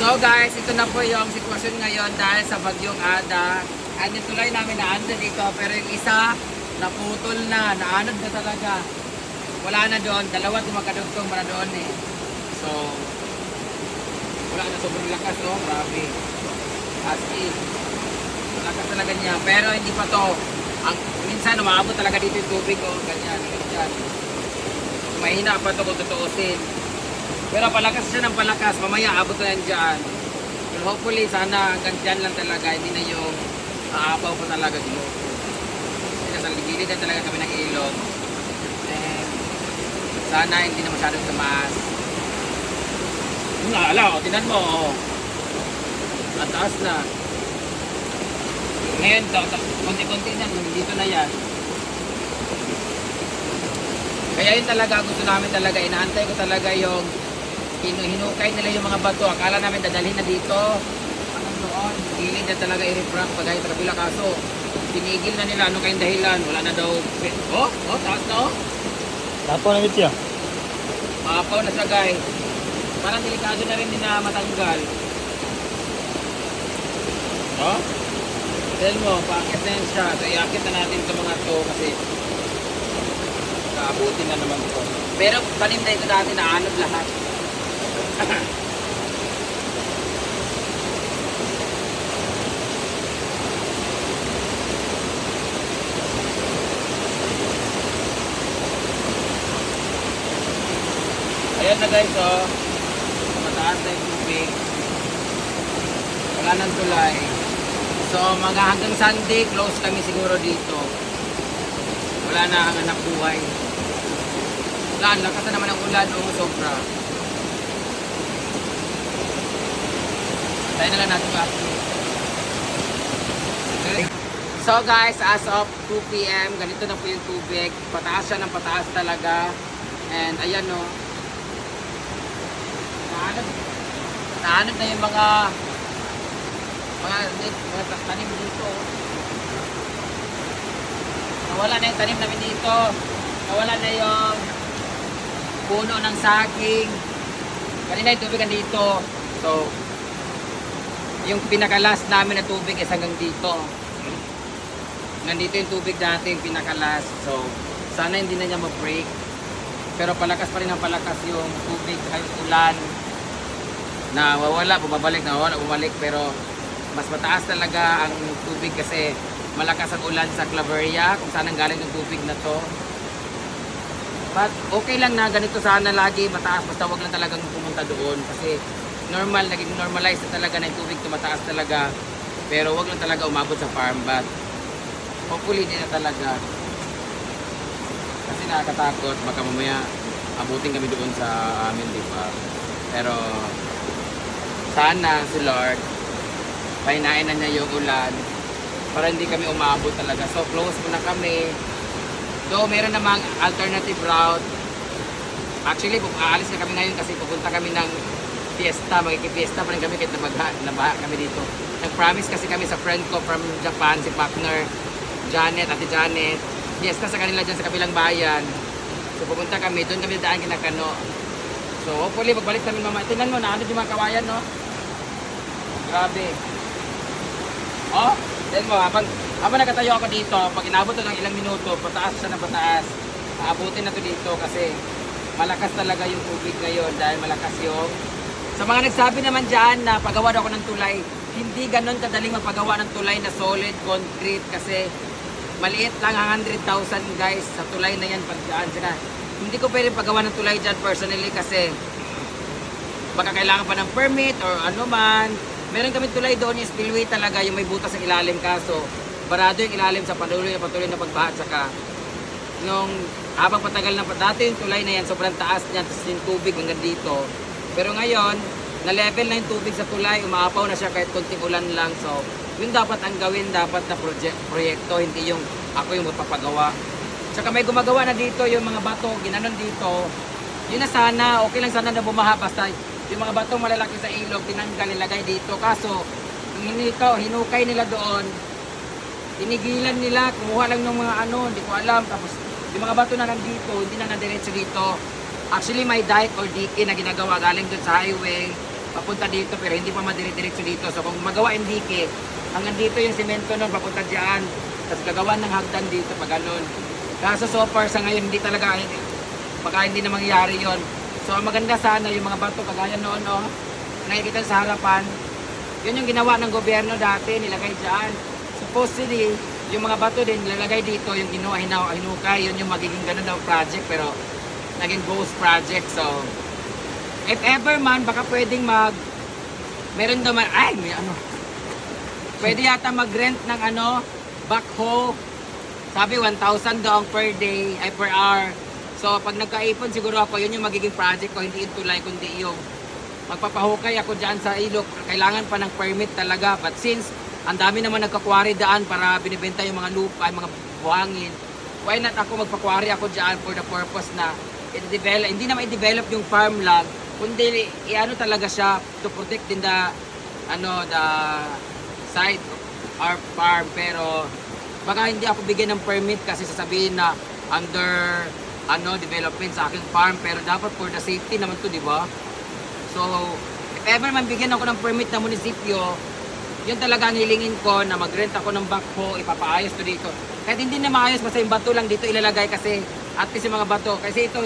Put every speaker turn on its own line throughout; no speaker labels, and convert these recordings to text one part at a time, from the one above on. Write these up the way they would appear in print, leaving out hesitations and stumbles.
So guys, ito na po yung sitwasyon ngayon dahil sa bagyong Ada. At yung tulay namin naanod dito, pero yung isa naputol na, naanod na talaga. Wala na doon, dalawa tumakadugtong para doon eh. So, wala na, sobrang lakas oh, grabe. As in, lakas talaga niya. Pero hindi pa to. Minsan umaabot talaga dito yung tubig oh, ganyan, ganyan. Mahina pa to kung tutuusin. Pero palakas siya ng palakas, mamaya abot na yan dyan. Pero hopefully, sana hanggang dyan lang talaga, hindi na yung aapaw pa talaga dito. Kasi nasa gilid na talaga kami ng ilog. And sana hindi na masyadong tumaas. Ala, o, tinan mo, o. At taas na. Ngayon, konti-konti na, dito na yan. Kaya yun talaga, gusto namin talaga, inaantay ko talaga yung hinukay nila yung mga bato. Akala namin dadalhin na dito. Anong doon? Gilid na talaga i-refract pagay sa kabila. Kaso, pinigil na nila. Ano kayong dahilan? Wala na daw. Oh, taas na oh.
Tapo na siya.
Maapaw na siya guys. Parang delikado na rin din na matanggal. Oh? Tell mo, paakit na yun siya. So, iakit na natin sa mga to kasi kaabutin na naman ito. Pero tanim na ito dati na anod lahat. Ayan na guys oh. Mataas na yung tubig. Wala nang tulay. So mga hanggang Sunday, close kami siguro dito. Wala na ang anak buhay. Wala, lakas na naman ang ulan o sobra. Tayo na lang natin ba? So guys, as of 2 PM, ganito na po yung tubig. Pataas siya ng pataas talaga. And ayan o. Naanod na yung mga tanim dito. Nawala na yung tanim namin dito. Nawala na yung puno ng saging. Kanina yung tubig dito. So, yung pinakalas namin na tubig is hanggang dito. Nandito yung tubig dati, yung pinakalas. So, sana hindi na niya ma-break. Pero palakas pa rin ang palakas yung tubig kahit ulan. Nawawala, bumabalik, nawawala, bumalik. Pero mas mataas talaga ang tubig kasi malakas ang ulan sa Claveria kung saan ang galing yung tubig na to. But okay lang na ganito sana lagi mataas, basta wag lang talagang pumunta doon kasi normal, naging normalize na talaga na yung tubig tumataas talaga, pero wag lang talaga umabot sa farm. But hopefully hindi na talaga kasi nakakatakot, baka mamaya abutin kami doon sa amin, di ba? Pero sana si Lord pahinain na niya yung ulan para hindi kami umabot talaga. So close muna kami. So meron namang alternative route. Actually, aalis na kami ngayon kasi pupunta kami ng fiesta. Magkikifiesta pa rin kami kahit nabaha kami dito. Nag-promise kasi kami sa friend ko from Japan, si partner Janet, Ate Janet. Fiesta sa kanila dyan sa kabilang bayan. So pupunta kami, doon kami daan kinakano. So hopefully magbalik namin mamaya. Tingnan mo, naanod yung mga kawayan, no? Grabe. Oh, tingnan mo, habang nakatayo ako dito, pag inabot to ng ilang minuto, pataas siya ng pataas. Aabutin na to dito kasi malakas talaga yung tubig ngayon dahil malakas yung... Sa mga nagsabi naman dyan na pagawa daw ako ng tulay, hindi ganon kadaling magpagawa ng tulay na solid concrete kasi maliit lang ang 100,000 guys sa tulay na yan pag dyan. Saka, hindi ko pwede pagawa ng tulay dyan personally kasi baka kailangan pa ng permit or ano man. Meron kami tulay doon yung spillway talaga, yung may butas sa ilalim kaso barado yung ilalim sa patuloy na pagbaha. Saka nung habang patagal na dati yung tulay na yan sobrang taas niya, tapos yung tubig hanggang dito. Pero ngayon na level na yung tubig sa tulay, umaapaw na siya kahit konting ulan lang. So yun dapat ang gawin, dapat na proyekto, hindi yung ako yung magpapagawa. Saka may gumagawa na dito yung mga bato, ginanon dito. Yun na sana, okay lang sana na bumaha basta yung mga batong malalaki sa ilog, tinanggal, nilagay dito. Kaso, hinukay nila doon, tinigilan nila, kumuha lang ng mga ano, hindi ko alam. Tapos, yung mga bato na nandito, hindi na nadiretso dito. Actually, may dike or dike na ginagawa galing doon sa highway. papunta dito pero hindi pa madire-diretso dito. So kung magawa yung dike, hanggang dito yung semento nun papunta diyan. Tapos gagawa ng hagdan dito pag ganun. Kaso so far sa ngayon hindi talaga, baka hindi na mangyayari yon. So ang maganda sana yung mga bato kagaya noon, no, nakikita sa harapan, yun yung ginawa ng gobyerno dati, nilagay dyan. Supposedly, yung mga bato din nilalagay dito, yung ginawa hinukay, yun yung magiging ganun daw project, pero naging ghost project. So if ever man, baka pwedeng meron daw pwede yata mag-rent ng backhoe. Sabi 1,000 daw per day, ay per hour. So pag nagkaipon siguro ako, yun yung magiging project ko, hindi yung tulay, kundi yung magpapahukay ako dyan sa ilog. Kailangan pa ng permit talaga. But since ang dami naman nagkakwari daan para binibenta yung mga lupa, yung mga buhangin, why not ako magpakwari ako dyan for the purpose na hindi na i-develop yung farmland, kundi talaga siya to protect din the site or farm. Pero baka hindi ako bigyan ng permit kasi sasabihin na under development sa aking farm, pero dapat for the safety naman to, di ba? So if ever man bigyan ako ng permit na munisipyo, yun talaga ang hilingin ko, na mag-rent ako ng backhoe, ipapaayos to dito. Kahit hindi na maayos, basta yung bato lang dito ilalagay, kasi at least yung mga bato, kasi ito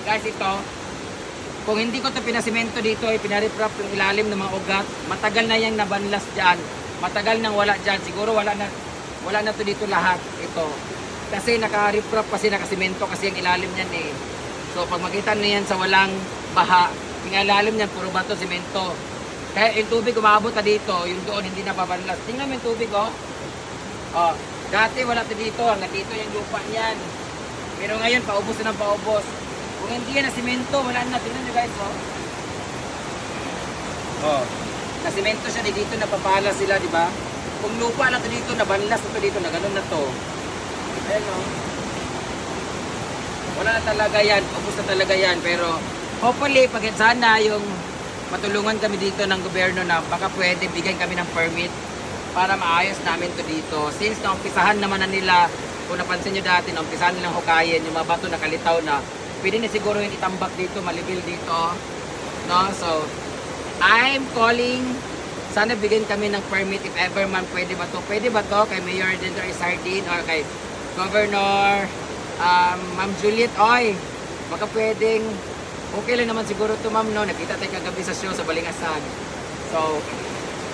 guys, ito kung hindi ko to pinasimento dito, pinariprap yung ilalim ng mga ugat, matagal na yung nabanlas dyan, matagal nang wala dyan, siguro wala na to dito lahat ito, kasi naka-riprap, kasi nakasimento kasi yung ilalim niyan eh. So pag makita niyo yan sa walang baha, yung ilalim niyan puro bato, simento, kaya yung tubig umabot na dito, yung doon hindi nababanlas. Tingnan mo yung tubig, oh. Oh, dati wala to dito, hanggang dito yung lupa niyan, pero ngayon paubos na ng paubos. Kung hindi yan na simento, wala na. Tingnan nyo guys, oh. Oh, na simento siya, dito napapala sila, di ba? Kung lupa na to dito, nabanlas na to dito, na ganun na to. Ayan, oh. Wala na talaga yan, ubos na talaga yan. Pero hopefully, pag sana yung matulungan kami dito ng gobyerno na baka pwede bigyan kami ng permit para maayos namin to dito. Since naumpisahan naman na nila, kung napansin nyo dati, naumpisahan nilang hukayin, yung mga bato na kalitaw na, pwede na siguro yung itambak dito, malibil dito. No? So, I'm calling, sana bigyan kami ng permit if ever man pwede ba to. Pwede ba to kay Mayor Dendor Sardin or kay Governor Ma'am Juliet Oy? Baka pwedeng, okay lang naman siguro to ma'am, no? Nakita tayo kagabi sa show sa Balingasan. So,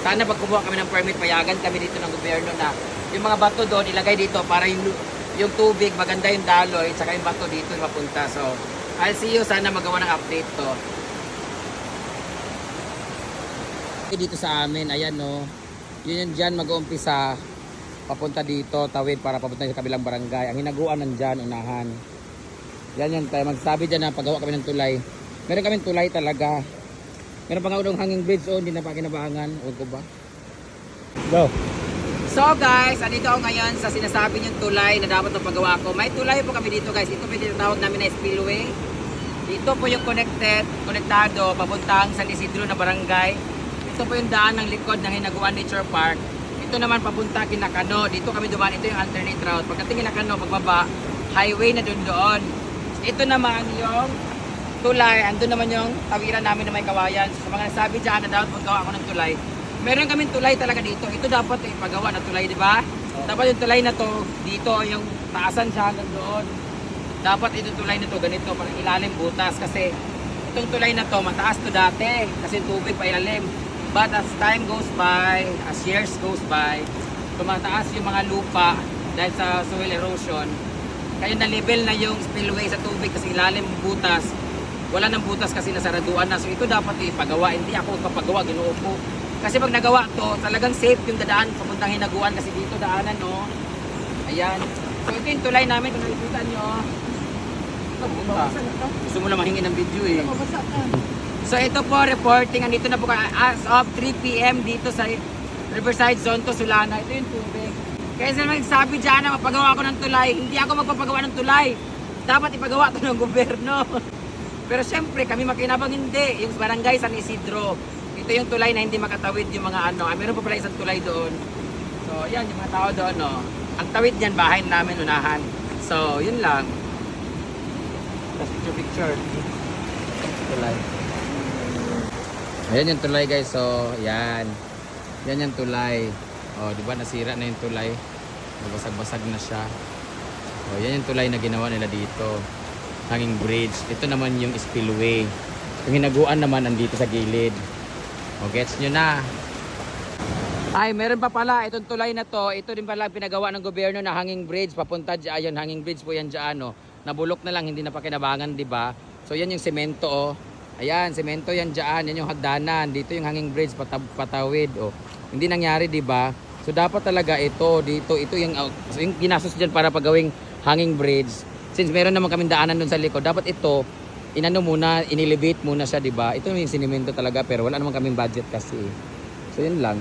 sana pag kumuha kami ng permit, payagan kami dito ng gobyerno na yung mga bato doon ilagay dito para yung tubig, maganda yung daloy, tsaka yung bato dito mapunta. So, I'll see you. Sana magawa ng update to. Dito sa amin, ayan, no. Yun yung dyan mag-uumpisa. Papunta dito, tawid para papunta sa kabilang barangay. Ang hinaguan nandyan, unahan. Yan yan tayo. Magsabi dyan na paggawa kami ng tulay. Meron kaming tulay talaga. Meron pa nga unong hanging bridge, oh, hindi na pa kinabangan. Huwag ko ba?
Go.
So guys, andito ako ngayon sa sinasabi niyong tulay na dapat na paggawa ko. May tulay po kami dito guys. Ito po yung tinatawag namin na spillway. Dito po yung konektado, papuntang San Isidro na barangay. Ito po yung daan ng likod ng Hinaguan Nature Park. Ito naman papunta Kinakano. Dito kami dumaan. Ito yung alternate route. Pagdating Kinakano, pagbaba, highway na doon. Ito naman yung tulay. Andun naman yung tawiran namin na may kawayan. So, sa mga nasabi dyan na dapat maggawa ako ng tulay. Meron kaming tulay talaga dito. Ito dapat ipagawa na tulay, di ba? Dapat yung tulay na to, dito yung taasan siya hanggang doon. Dapat itong tulay na to, ganito, parang ilalim butas. Kasi itong tulay na to, mataas to dati. Kasi tubig pa ilalim. But as time goes by, as years goes by, tumataas yung mga lupa dahil sa soil erosion. Kaya na-level na yung spillway sa tubig kasi ilalim butas. Wala nang butas kasi nasaraduan na. So ito dapat ipagawa. Hindi ako papagawa, ginoo ko. Kasi pag nagawa to, talagang safe yung dadaan papuntang Hinaguan kasi dito daanan, no. Ayan. So ito yung tulay namin kung nakikita nyo. Gusto mo lang mahingin ng video eh. So ito po reporting, andito na po as of 3 PM dito sa Riverside Zone to Sulana. Ito yung tubig. Kaya sila magsabi dyan na mapagawa ko ng tulay. Hindi ako magpapagawa ng tulay. Dapat ipagawa to ng gobyerno. Pero syempre kami makinabang hindi. Yung barangay San Isidro. Ito yung tulay na hindi makatawid yung mga ano. Meron pa pala isang tulay doon. So, yan, yung mga tao doon, no. Ang tawid niyan, bahay namin, unahan. So, yun lang. Tapos picture. Tulay. Ayan yung tulay guys. So, yan. Yan yung tulay. Oh, di ba nasira na yung tulay. Nabasag-basag na siya. Oh, yan yung tulay na ginawa nila dito. Hanging bridge. Ito naman yung spillway. Yung hinaguan naman andito sa gilid. O, gets nyo na. Ay, meron pa pala. Itong tulay na to, ito din pala pinagawa ng gobyerno na hanging bridge. Papunta dyan. Ayun, hanging bridge po yan dyan. No? Nabulok na lang, hindi na pakinabangan, di ba? So, yan yung semento, oh. Ayan, semento yan dyan. Yan yung hagdanan. Dito yung hanging bridge, patawid. Oh. Hindi nangyari, di ba? So, dapat talaga ito, dito, ito yung ginastos dyan para pagawing hanging bridge. Since meron naman kaming daanan dun sa likod, dapat ito, inano muna, inelevate muna siya, di ba? Ito yung sinemento talaga, pero wala naman kaming budget kasi. So, yun lang.